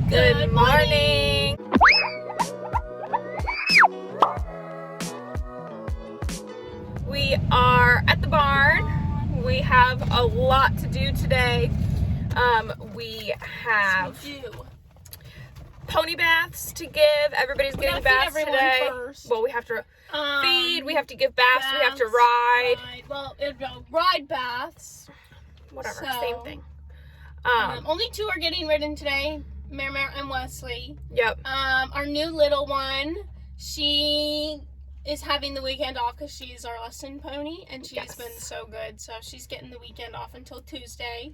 Good morning. We are at the barn. We have a lot to do today. We have pony baths to give. Everybody's getting baths today. First. Well, we have to feed, we have to give baths, we have to ride. Well, ride baths. Whatever, So, same thing. Only two are getting ridden today, Mare and Wesley. Yep. Our new little one, she is having the weekend off because she's our lesson pony, and she's been so good. So she's getting the weekend off until Tuesday.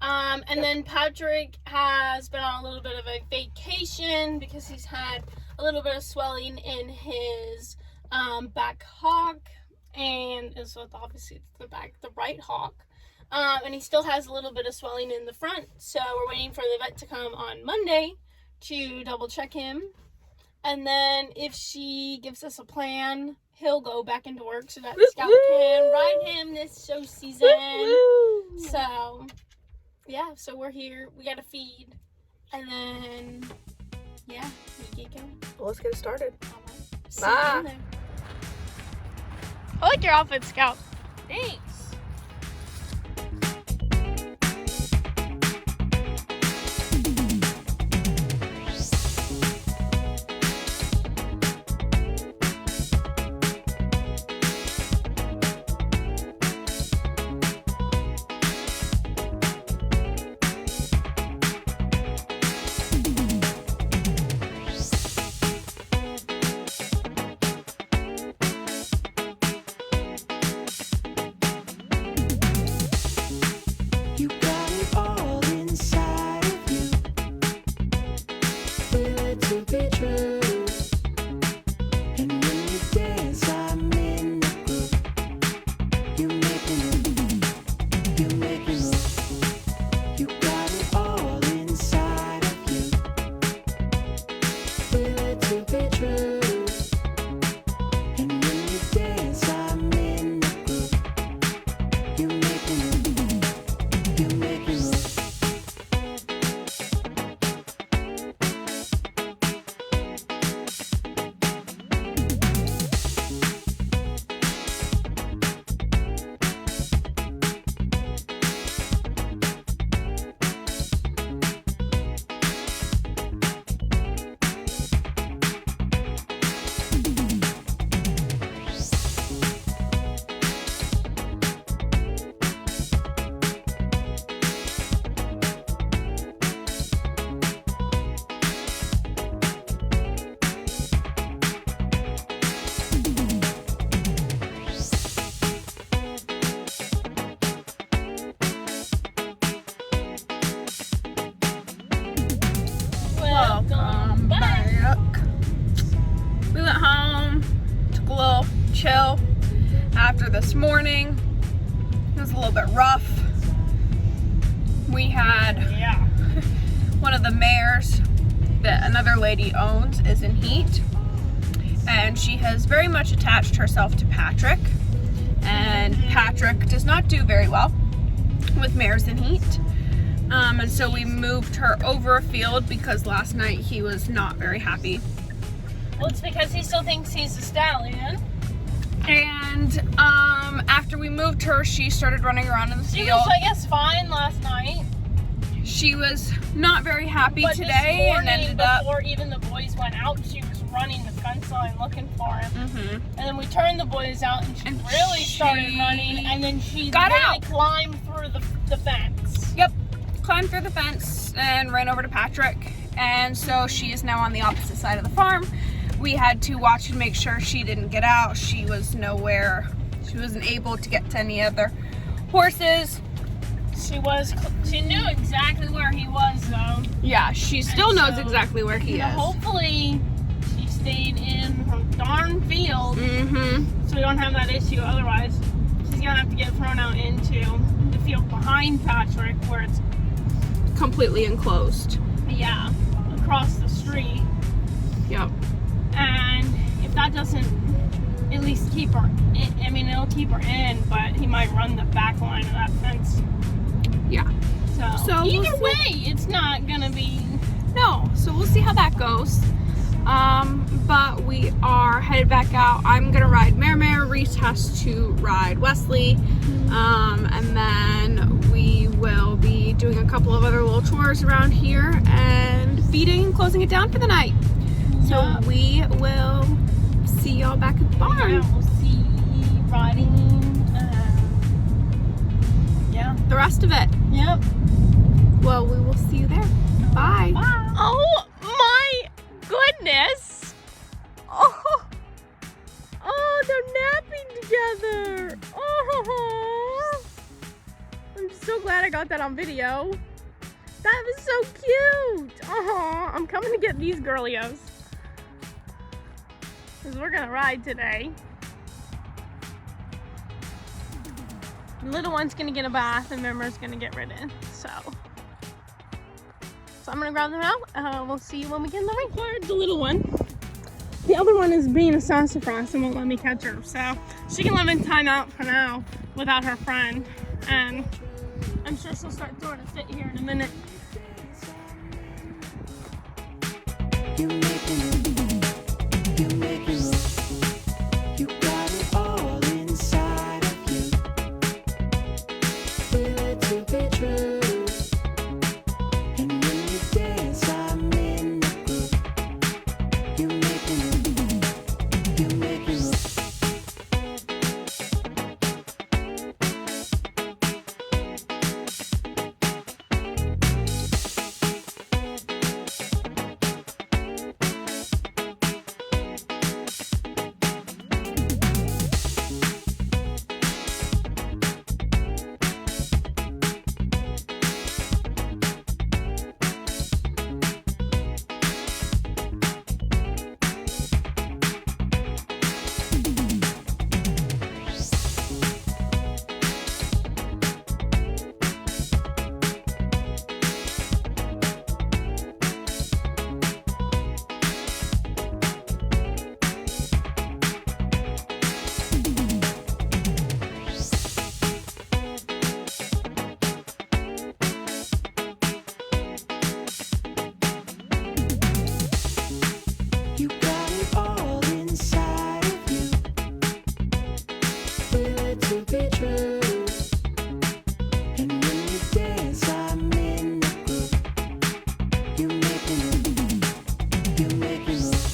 And then Patrick has been on a little bit of a vacation because he's had a little bit of swelling in his back hock, and so obviously it's the right hock. And he still has a little bit of swelling in the front, so we're waiting for the vet to come on Monday to double check him. And then if she gives us a plan, he'll go back into work so that Scout can ride him this show season. So, yeah, so we're here. We gotta feed. And then, yeah, we get going. Well, let's get it started. All right. See you in there. I like your outfit, Scout. Thanks. Welcome back. We went home, took a little chill after this morning. It was a little bit rough. We had one of the mares that another lady owns is in heat, and she has very much attached herself to Patrick, and Patrick does not do very well with mares in heat. And so we moved her over a field because last night he was not very happy. Well, it's because he still thinks he's a stallion. And after we moved her, she started running around in the field. She was, I guess, fine last night. She was not very happy But today, this and morning, ended up. before even the boys went out, she was running the fence line looking for him. Mm-hmm. And then we turned the boys out, and she really started running. And then she got really out. climbed through the fence. Yep, climbed through the fence and ran over to Patrick. And so she is now on the opposite side of the farm. We had to watch and make sure she didn't get out. She was nowhere. She wasn't able to get to any other horses. She knew exactly where he was, though. Yeah, she still knows exactly where he is. Hopefully, she stayed in her darn field, so we don't have that issue. Otherwise, she's gonna have to get thrown out into the field behind Patrick, where it's completely enclosed. Yeah, across the street. Yep. And if that doesn't at least keep her in, I mean, it'll keep her in, but he might run the back line of that fence. Yeah. So we'll either way, it's not gonna be. No. that goes. But we are headed back out. I'm gonna ride Mare. Reese has to ride Wesley. And then we will be doing a couple of other little chores around here and feeding and closing it down for the night. So we will see y'all back at the barn. Yeah, we'll see riding. The rest of it. Yep. Well, we will see you there. Bye. Bye. Oh my goodness. Oh, they're napping together. Oh, I'm so glad I got that on video. That was so cute. Oh, I'm coming to get these girlios, because we're gonna ride today. Little one's gonna get a bath and Mimmer's gonna get ridden. So I'm gonna grab them out. We'll see you when we get in the ring. Acquired the little one. The other one is being a sassafras and won't let me catch her. So she can live in timeout for now without her friend. And I'm sure she'll start throwing a fit here in a minute. You make me move. You got it all inside of you. Feel it to be true. And when you dance, I'm in the groove. You make me move. You make me move. You got it all inside of you. Feel it to be true. And when you dance, I'm in the groove. You make me move. You make me move.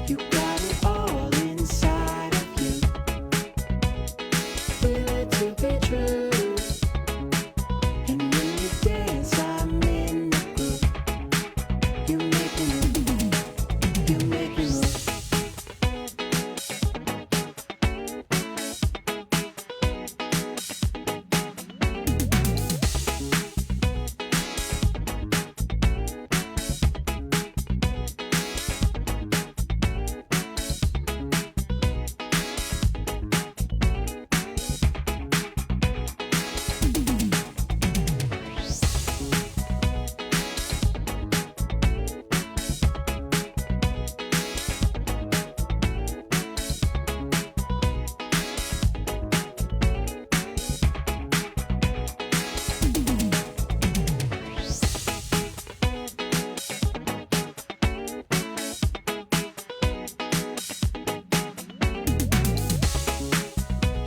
You got it all inside of you. Feel it to be true. And when you dance, I'm in the groove. You make me move. You make me move.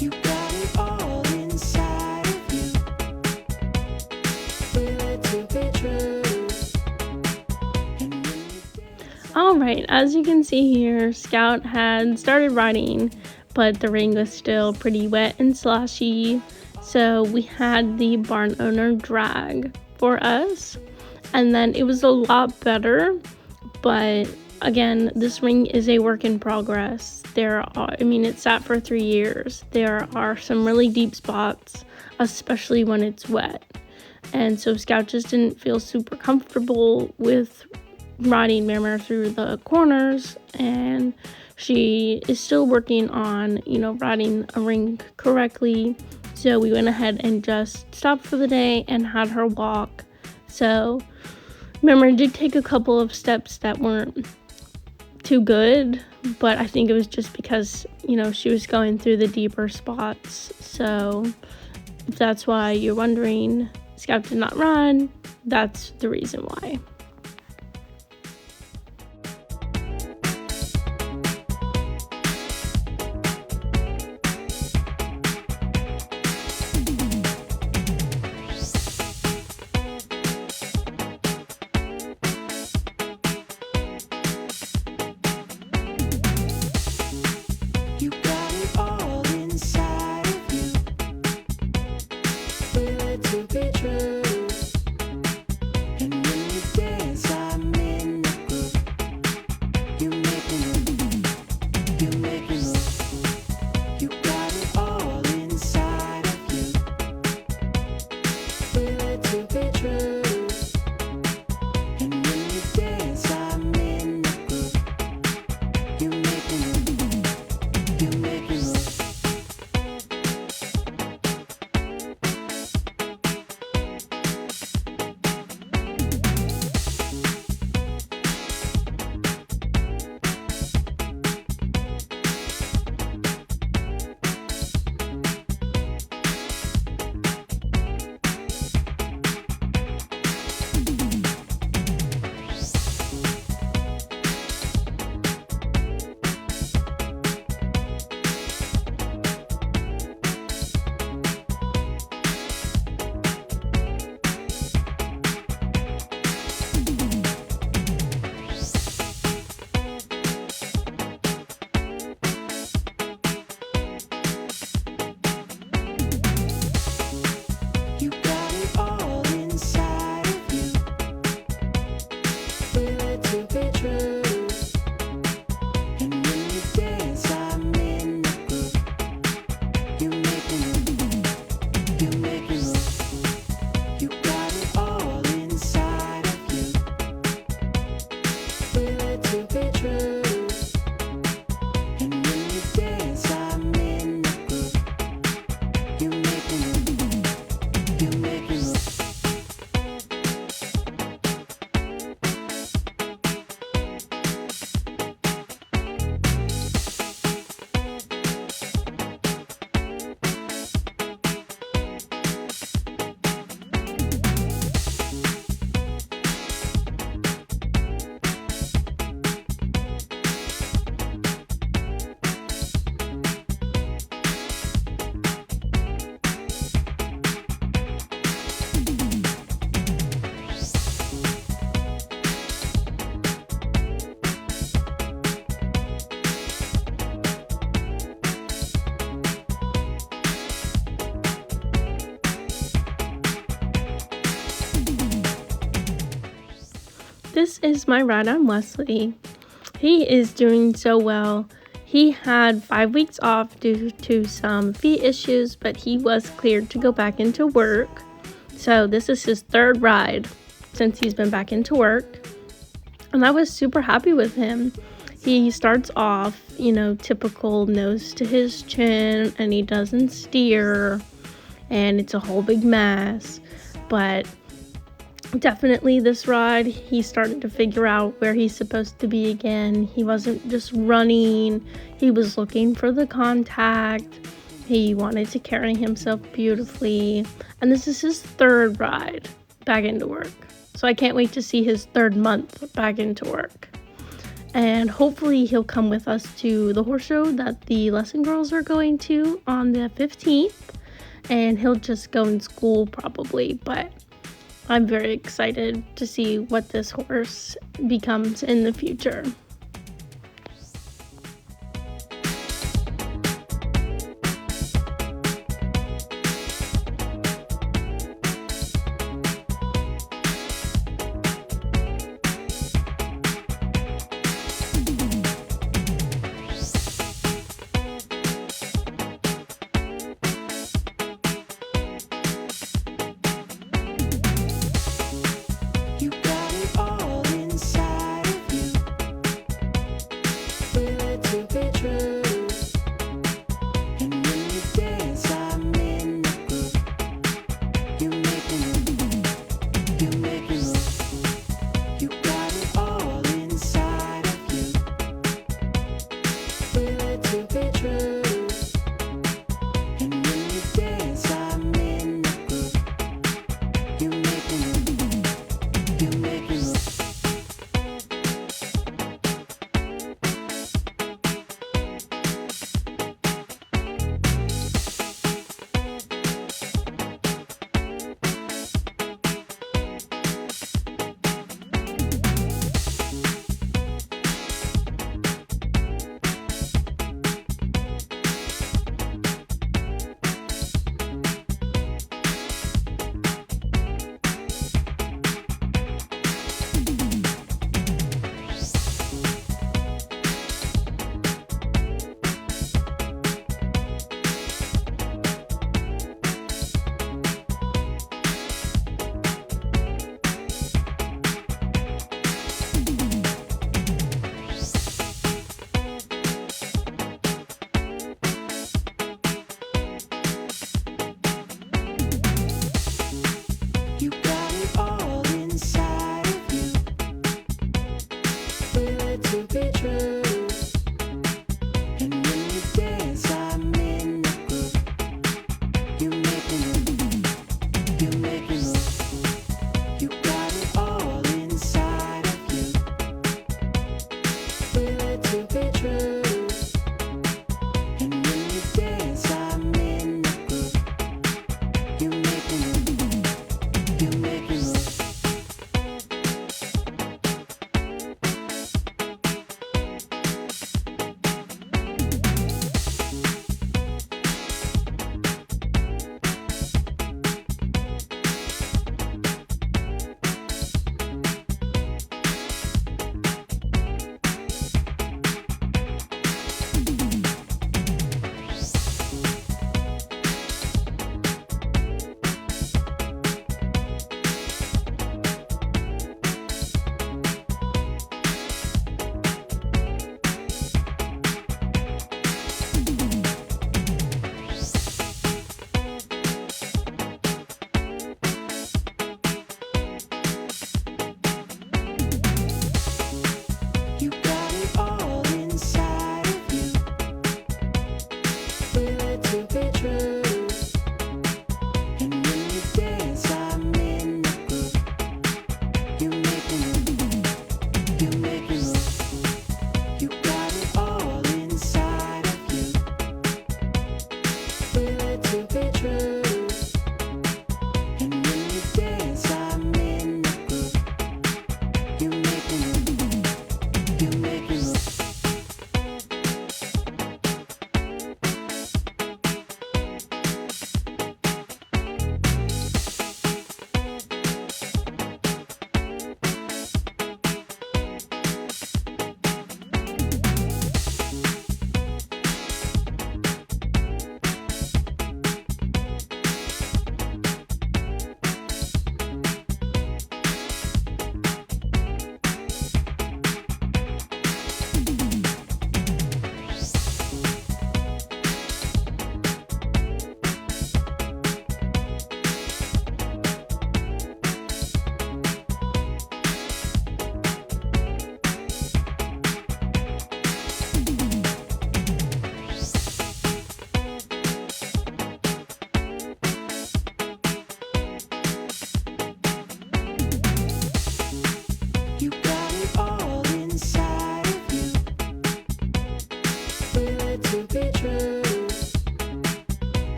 You got it all inside of you. Feel it to be true. And when you dance. Alright, as you can see here, Scout had started riding, but the ring was still pretty wet and sloshy, so we had the barn owner drag for us, and then it was a lot better, but again, this ring is a work in progress. It sat for 3 years. There are some really deep spots, especially when it's wet, and so Scout just didn't feel super comfortable with riding Mare through the corners, and she is still working on, riding a ring correctly. So we went ahead and just stopped for the day and had her walk. So Mare did take a couple of steps that weren't too good, but I think it was just because, she was going through the deeper spots. So if that's why you're wondering, Scout did not run, that's the reason why. be true. And when you dance, I'm in the groove. You make me move. You make me move. You got it all inside of you. Feel it to be true. And when you dance, I'm in the groove. You make me move. You make me move. This is my ride on Wesley. He is doing so well. He had 5 weeks off due to some feet issues, but he was cleared to go back into work. So this is his third ride since he's been back into work. And I was super happy with him. He starts off, typical nose to his chin, and he doesn't steer, and it's a whole big mess. But definitely this ride, he's starting to figure out where he's supposed to be again. He wasn't just running, he was looking for the contact. He wanted to carry himself beautifully. And this is his third ride back into work. So I can't wait to see his third month back into work. And hopefully he'll come with us to the horse show that the lesson girls are going to on the 15th. And he'll just go in school probably, but I'm very excited to see what this horse becomes in the future. You got it all inside of you. Feel it to be true. And when you dance, I'm in the groove. You make me move. You make me move. You got it all inside of you. Feel it to be true. And when you dance, I'm in the groove. You make me move. You make me move. You got it all inside of you. Feel it to be true. And when you dance, I'm in the groove. You make me move. You make me move. You got it all inside of you. Feel it to be true. And when you dance, I'm in the groove. You make me move. You make me move.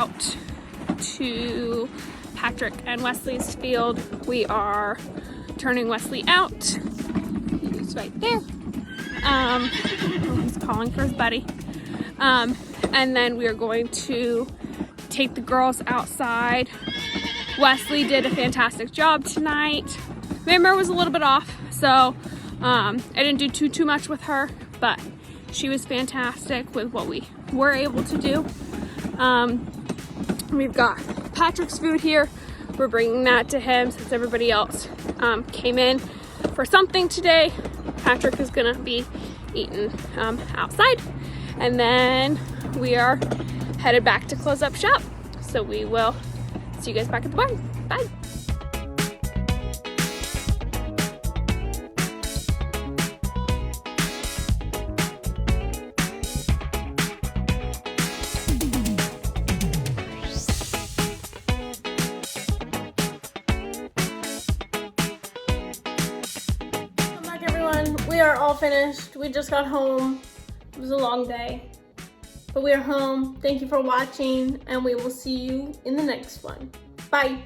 out to Patrick and Wesley's field. We are turning Wesley out. He's right there. He's calling for his buddy. And then we are going to take the girls outside. Wesley did a fantastic job tonight. Mare was a little bit off, so I didn't do too much with her, but she was fantastic with what we were able to do. We've got Patrick's food here. We're bringing that to him since everybody else came in for something today. Patrick is gonna be eating outside, and then we are headed back to close up shop. So we will see you guys back at the barn. Bye. We are all finished. We just got home. It was a long day, but we are home. Thank you for watching, and we will see you in the next one. Bye.